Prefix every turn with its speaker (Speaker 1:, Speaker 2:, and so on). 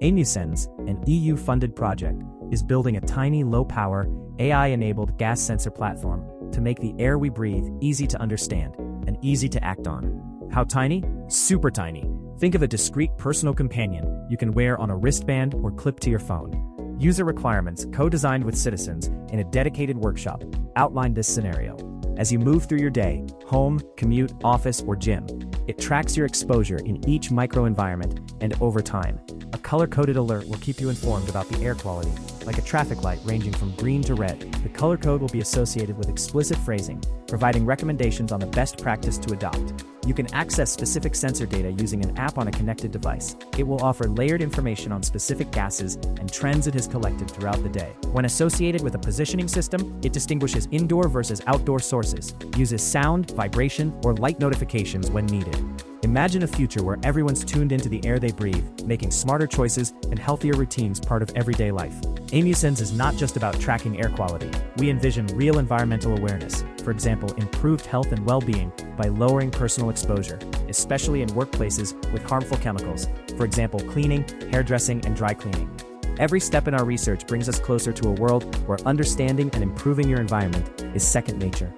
Speaker 1: AMUSENS, an EU-funded project, is building a tiny, low-power, AI-enabled gas sensor platform to make the air we breathe easy to understand and easy to act on. How tiny? Super tiny. Think of a discreet personal companion you can wear on a wristband or clip to your phone. User requirements, co-designed with citizens in a dedicated workshop, outline this scenario. As you move through your day, home, commute, office, or gym, it tracks your exposure in each microenvironment and over time. A color-coded alert will keep you informed about the air quality. Like a traffic light ranging from green to red, the color code will be associated with explicit phrasing, providing recommendations on the best practice to adopt. You can access specific sensor data using an app on a connected device. It will offer layered information on specific gases and trends it has collected throughout the day. When associated with a positioning system, it distinguishes indoor versus outdoor sources, uses sound, vibration, or light notifications when needed. Imagine a future where everyone's tuned into the air they breathe, making smarter choices and healthier routines part of everyday life. AMUSENS is not just about tracking air quality. We envision real environmental awareness, for example, improved health and well-being by lowering personal exposure, especially in workplaces with harmful chemicals, for example, cleaning, hairdressing, and dry cleaning. Every step in our research brings us closer to a world where understanding and improving your environment is second nature.